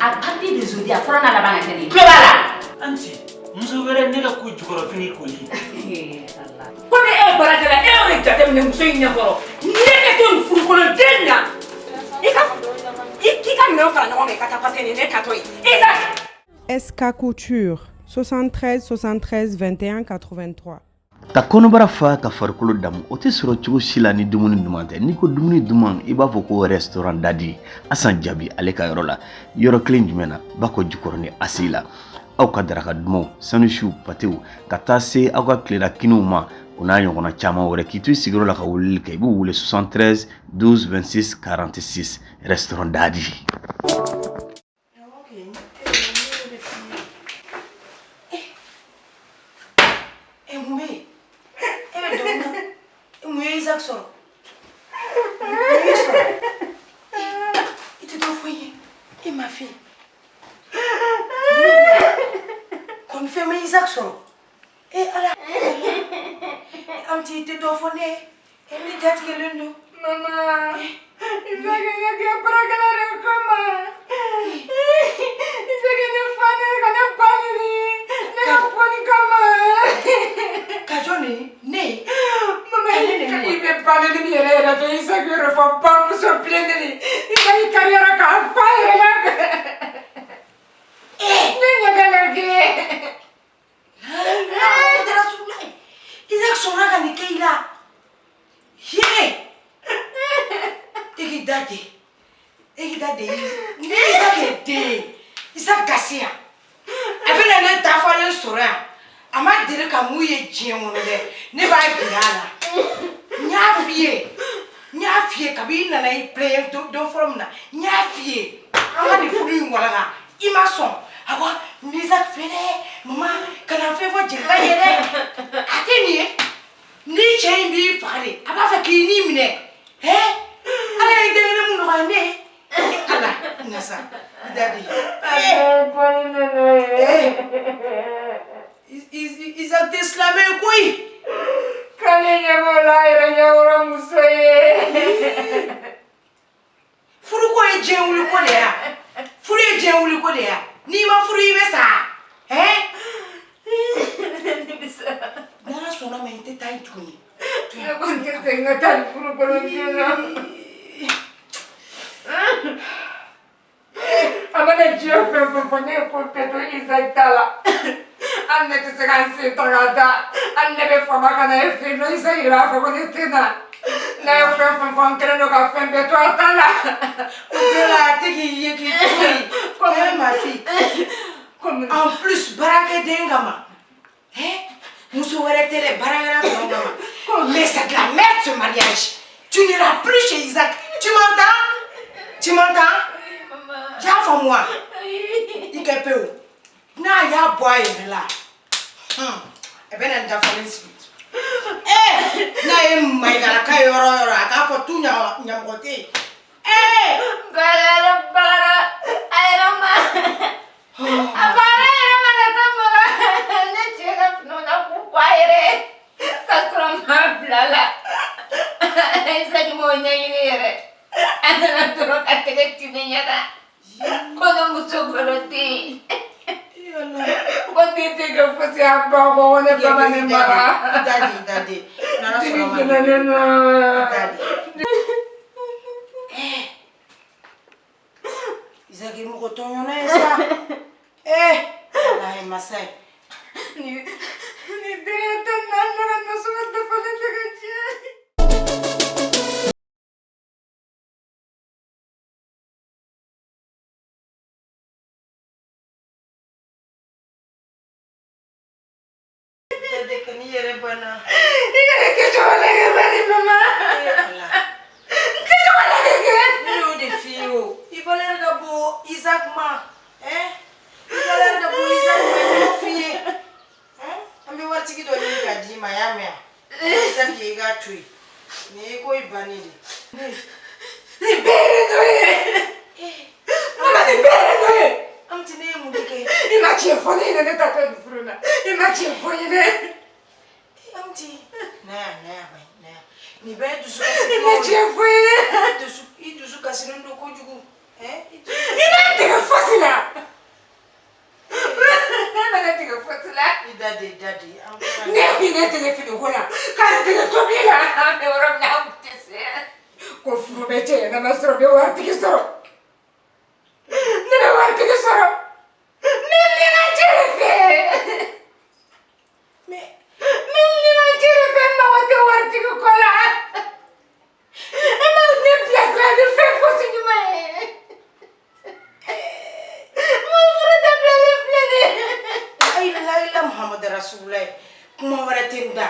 À partir de aujourd'hui, il faut aller à la banque. Tu vas là. Anti, nous verrons ne la couille du corps fini couille. Comme elle va la faire, elle est déjà venue sur une heure. Il y a une foule pour le dinner. SK Couture 73 73 21 83. Ta kɔnɔbara fa ka farikolo damu o tɛ sɔrɔ cogo si la ni dumuni duman tɛ n'i ko dumuni duman i b'a fɔ ko restaurant dadi Asan Jabi ale ka yɔrɔ la yɔrɔ kelen jumɛn na ba ko Jikɔrɔ ni Asi la aw ka daraka dumanw sanusiw patew ka taa se aw ka tilela kiniw ma o n'a ɲɔgɔnna caman wɛrɛ k'i to i sigiyɔrɔ la ka weleli kɛ i b'u wele 73 12 26 46 restaurant dadi. Ma fille. Comme fait mes Isaac sort. Et alors, un petit été d'enfonné. Et les dates que l'un nous. Maman, il va gagner pour regarder comment. Il va gagner fan, il va pas Kajoni, né. Maman, il veut pas le dire, il s'est que le fond pas me surprendre. Il va y carrière à faire. Isaac sera dans les là. Yé! Egidade. Isaac est dé. Isaac Gassia. Avec la tafale sera. Ama dire ka mouye djien wono de. Ne ba biala. Nya fie kabi na na I play do from na. Nya fie. Ama ni fulu ngwala. Ima son. Awa Isaac fele. Mama kana fe fo jilba yere. Atini. Ni chain bi fare. Aba fa kini mine. Ala ide ne mu no ne. Ala nasa. Daddy. Isaac t'eslamé quoi? Quand il y a voilà, il y a un moussoyer. Furu quoi est bien ou le colère? Furu est bien ou le colère? Ni ma furu y ça. Dans son nom, il était taille tout. Tu as compté que tu as furu pour le dire. Amana Dieu fait pour venir pour péter Isaac Tala. Anne ne se canse tagada. Anne ne fa magana e fino Isaac ira fa con tena. Ne fa fa creno ka fa beto atala. Ubela tigi yeki tui. Comme ma fille. En plus baraka dengama. Muso were tele baraka dengama. Mais c'est de la merde ce mariage. Tu n'iras plus chez Isaac. Tu m'entends? Tu m'entends? Viens pour moi. Il est peu. Na ya boy là. E ben enda falling sweet. Na mai gala kai oro aka ko tu nyam kote. Bara ayama. Abara ayama na tamara. Ne chega no na ku kwaire. Kasram blala. Esa di mo nyire. Ana toro katege tinyara. Kono mucho goroti. Quando te que fosse a babo, ne baba ne baba. Daddy. Nana solo Daddy. Isaac mo kotonyo na esa. Ala masai. Ni direto nana na suma de polete gachi. De que ni yere bana. Ika que yo le bani mama. Que yo le no de fio. Il va l'air de beau Isaac ma. Il va l'air de beau Isaac ma fille. Ambi wati ki do ni ka di ma ya me. Isaac ye ga tui. Ni ko ibani ni. Libere no. Mama libere no. Amtine mu dike. Imagine fone ne ta ta fruna. Imagine fone ne. Amti. Na. Ni be du su. Imagine fone. Du su kasi ndo ko jugu. Ina tiga fasila. Ina tiga fasila. Daddy. Ina tiga fini kola. Kana tiga tobila. Me oram na utese. Ko furu bete na masro be war tiga soro. Ne be war tiga soro. Milli na jerefe. Milli na jerefe ma wate war tiga kola. Ema ne place la de fe fosi nyuma. Laila Muhammad Rasulullah. Comment va-t-il là?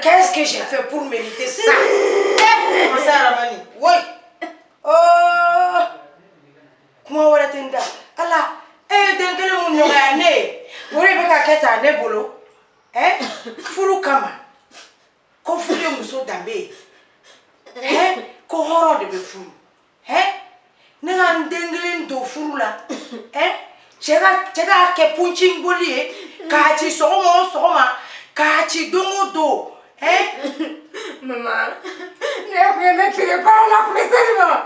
Qu'est-ce que j'ai fait pour mériter ça? Ramani. Oui. Oh. Comment va-t-il là? Allah. Dengele mun yoga ne. Wore be ka keta ne bolo. Furu kama. Ko furu muso dambe. Ko horo de be furu. Nenga dengele ndo furu la. Chega ke punching boli ka ci soma ka ci domo. Maman, ne tire pas la presse maman.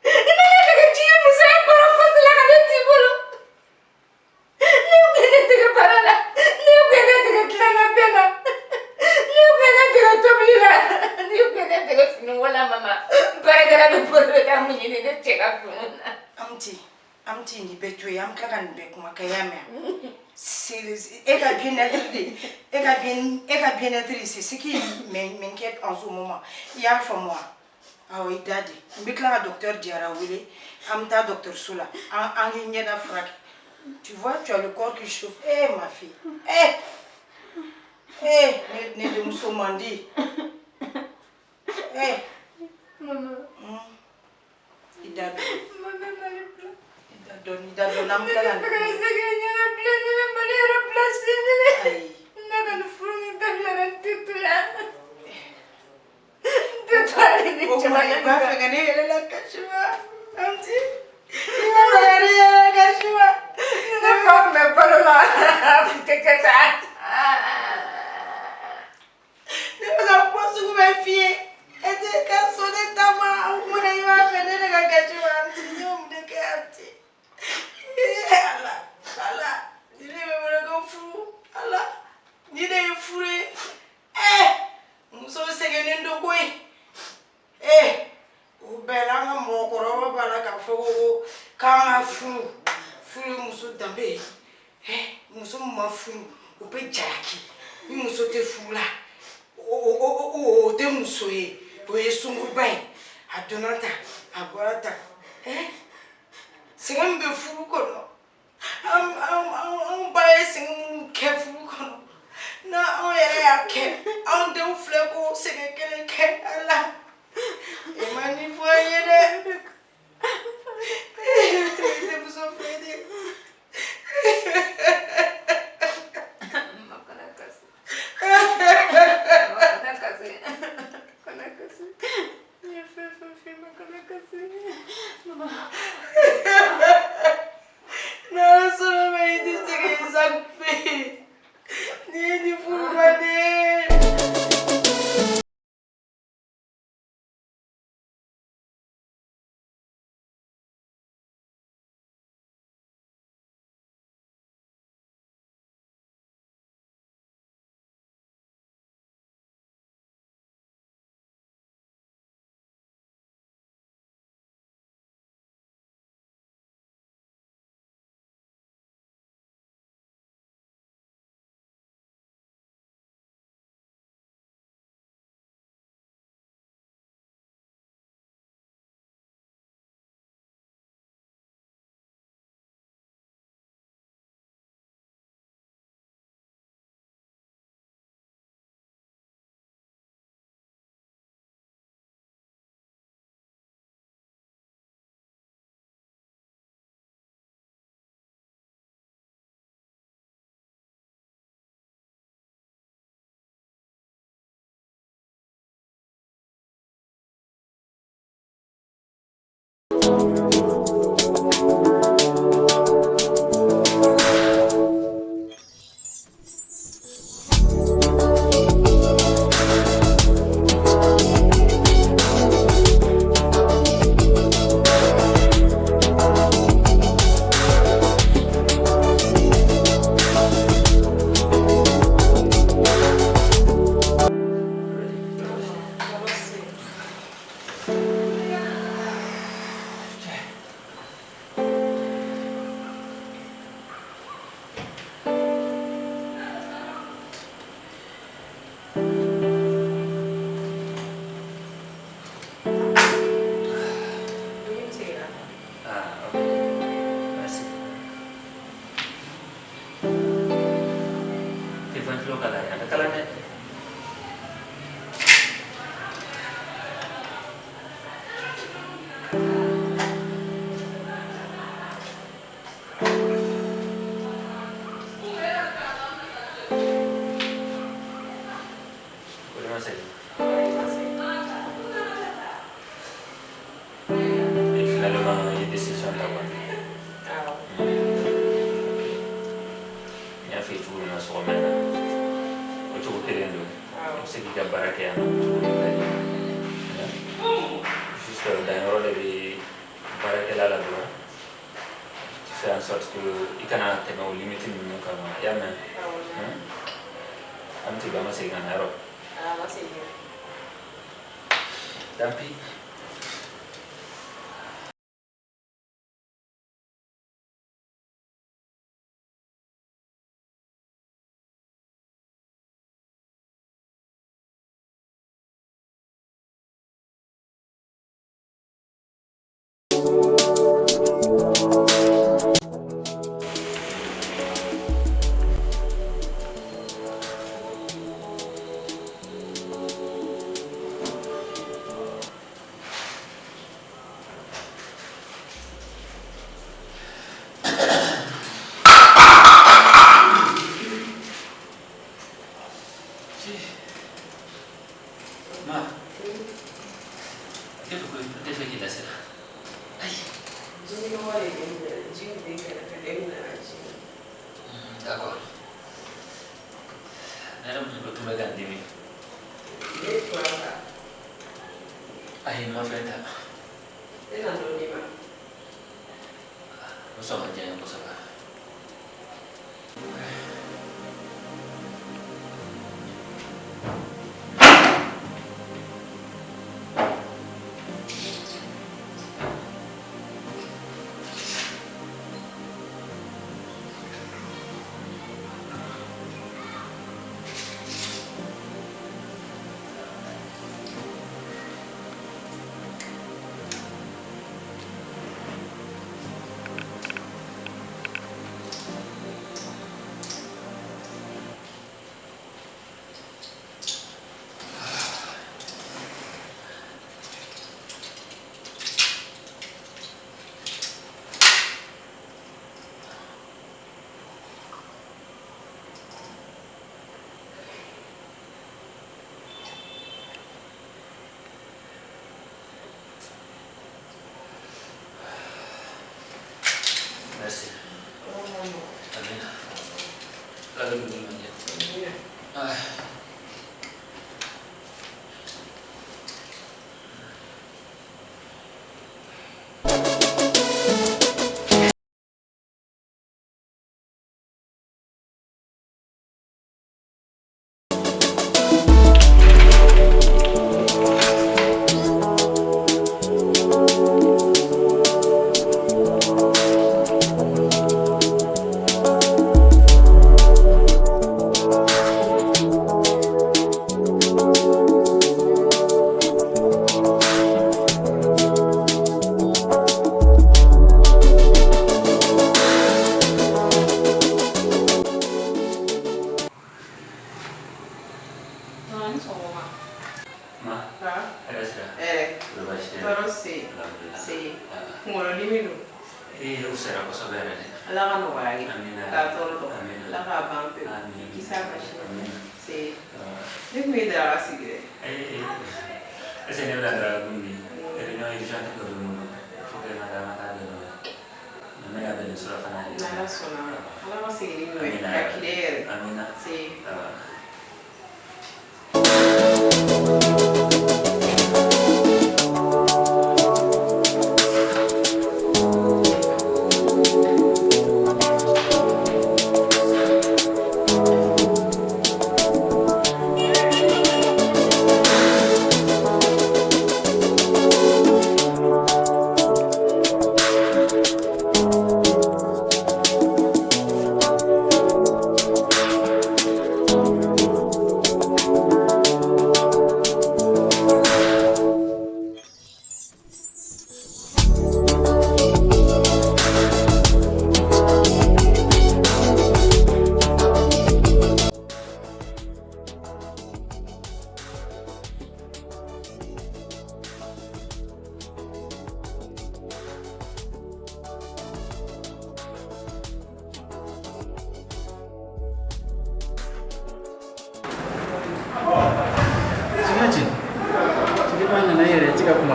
Ne tire musa para fosse la ka de bolo. Ne tire para la. Ne tire klana pena. Ne tire toblila. Ne tire finu wala maman. Para gara be bolo da munyi ne chega finu. Amti ni betwe am klakan be kuma kayame. Ega bien être c'est ce qui m'inquiète en ce moment. Il y a pour moi. Ah oui, daddy. Mbikla docteur Diara Wile, amta docteur Soula. En da frac. Tu vois, tu as le corps qui chauffe. Ma fille. Ne de musomandi. Maman. Idado. Maman, Idado nam kalan. D'accord. Madame, vous pouvez garder. Aïe, ma frère. Nous sommes bien pour ça. Merci. Amin. Lalu dulu aja.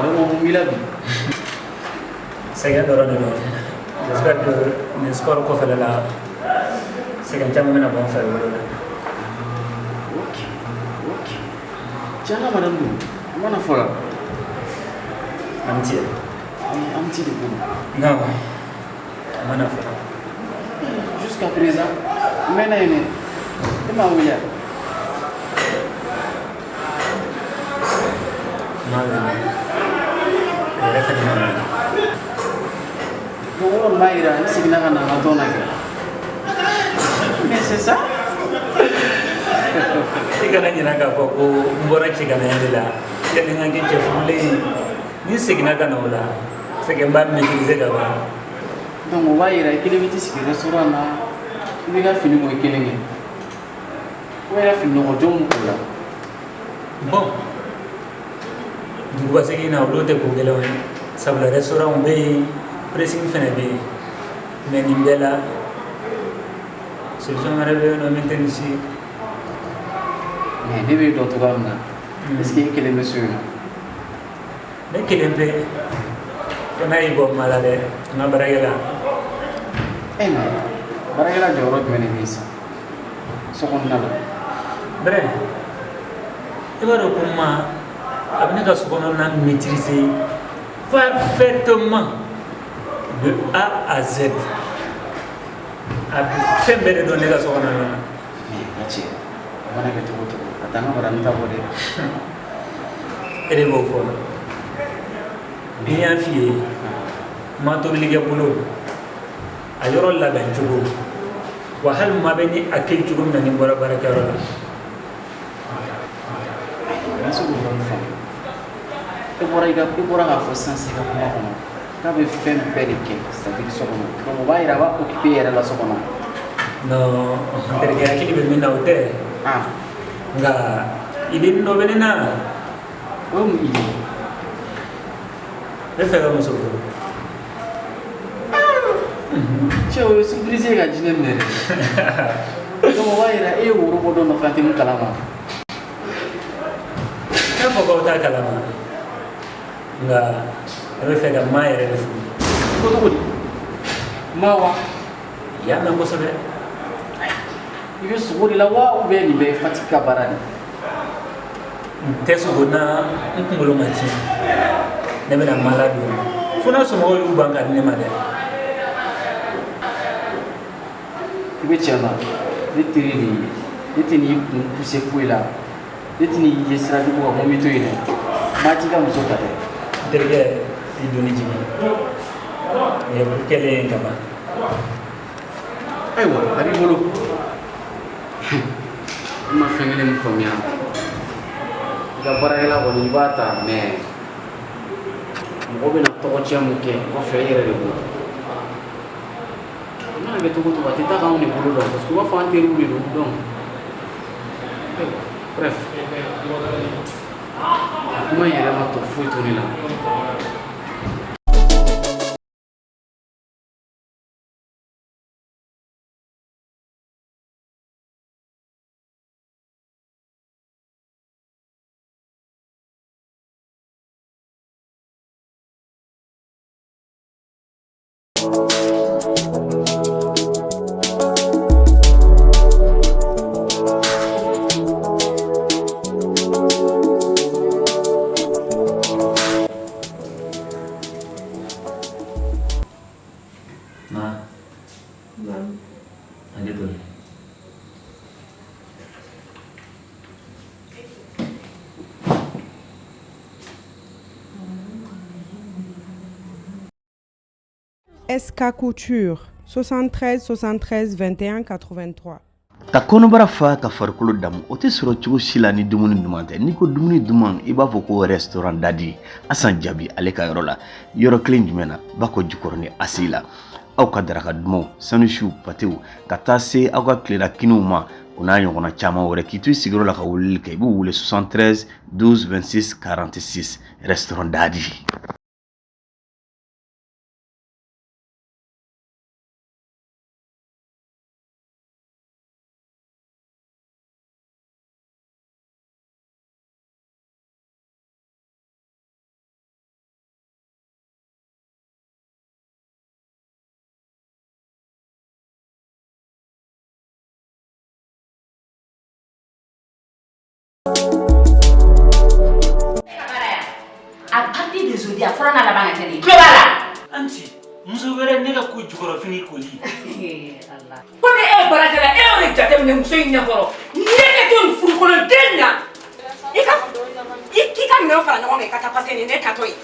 mon village. C'est que j'espère que l'espoir qu'on fait là, c'est qu'un terme maintenant bon faire. Ok. Tiens là, madame, on a fait là. Un petit de bon. non, on a fait. Jusqu'à présent, maintenant, c'est ma ouïe. Bon, Maïra, c'est que mais c'est ça? Si kana nyina ka fɔ ko n bɔra cɛ kana yan de la yanni n ka kɛ cɛ furulen ni n seginna ka na o la c'est que n b'a maîtriser ka ban. Donc o b'a yira i kelen bɛ t'i sigi restaurant na i b'i ka fini ko i kelen kɛ ou i ka fini nɔgɔjɔ mun k'o la. Bon dugubasegin na olu tɛ ko gɛlɛnw ye sabula restaurant bɛ yen pressing fɛnɛ bɛ yen mais nin bɛɛ la solution wɛrɛ bɛ yen nɔ min tɛ nin si. Mais ne bɛ dɔn cogoya min na est-ce que i kelen bɛ so yen nɔ. Ne kelen pe ko n'a y'i bɔ ma la dɛ n ka baarakɛla. Mais baarakɛla jɔyɔrɔ jumɛn de bɛ yen sisan so kɔnɔna la. Bref i b'a dɔn ko n ma a bɛ ne ka so kɔnɔna maîtriser parfaitement de A à Z a bɛ fɛn bɛɛ de dɔn ne ka so kɔnɔna na. Mais n ka cɛ a mana kɛ cogo o cogo a t'an ka baranin ta bɔ dɛ. E de b'o fɔ ni n y'a f'i ye n ma tobilikɛ bolo a yɔrɔ labɛn cogo wa hali maa bɛ ni a kɛ cogo min na ni n bɔra baarakɛyɔrɔ la. n se k'o dɔɔni faamu i bɔra k'a fɔ sisan i ka kuma kɔnɔ k'a bɛ fɛn bɛɛ de kɛ c'est-à-dire so kɔnɔ donc o b'a yira a b'a occupé yɛrɛ la so kɔnɔ. non n terikɛ hakili bɛ min na o tɛ nka idée dɔ bɛ ne na. o ye mun idée? Ne fɛ ka muso furu. Cɛ o ye surprise ye ka jinɛ minɛ dɛ. donc o b'a yira e ye woro bɔ dɔ nɔfɛ an tɛ min kalama. N'a fɔ k'aw t'a kalama nka ne bɛ fɛ ka maa yɛrɛ de furu. ko cogo di? maa wa? i y'a mɛn kosɛbɛ. i bɛ sogo de la wa ou bien nin bɛɛ ye Fati ka baara de? n tɛ sogo na n kunkolo ma tiɲɛ ne bɛna maa ladon fo n'a somɔgɔw y'u ban ka di ne ma dɛ. i bɛ tiɲɛ na ne teri de ye ne tɛ n'i kun poussé foyi la ne tɛ n'i ye sira jugu kan ko n bɛ to yen dɛ maa t'i ka muso ta dɛ. n terikɛ i doni jigin nin ye ko kɛlen ye ka ban. ayiwa a b'i bolo n ma fɛn kelen min faamuya i ka baarakɛla kɔni i b'a ta mais mɔgɔ bɛna tɔgɔcɛn min kɛ kɔfɛ i yɛrɛ de bolo a mana kɛ cogo o cogo a tɛ taa k'anw de bolo dɔn parce que u b'a fɔ an teriw de don donc bref kuma in yɛrɛ ma tɔ foyi to ne la. SK Couture 73 73 21 83. ka kɔnɔbara fa ka farikolo damu o tɛ sɔrɔ cogo si la ni dumuni duman tɛ n'i ko dumuni duman i b'a fɔ ko restaurant dadi Asan Jabi ale ka yɔrɔ la yɔrɔ kelen jumɛn na Bako Jikɔrɔni Asi la aw ka daraka dumanw sanusiw patew ka taa se aw ka tilela kiniw ma o n'a ɲɔgɔnna caman wɛrɛ k'i to i sigiyɔrɔ la ka weleli kɛ i b'u wele 73 12 26 46 restaurant dadi. ja fɔlɔ n'a laban ka kɛ nin tulo b'a la Anti, muso wɛrɛ ne ka ko jukɔrɔ fini koli. Allah ko ni e barakɛla e y'o de jateminɛ muso in ɲɛkɔrɔ ne ka to nin furukoloden na i ka minɛnw fara ɲɔgɔn kan i ka taa parce que nin ne tatɔ ye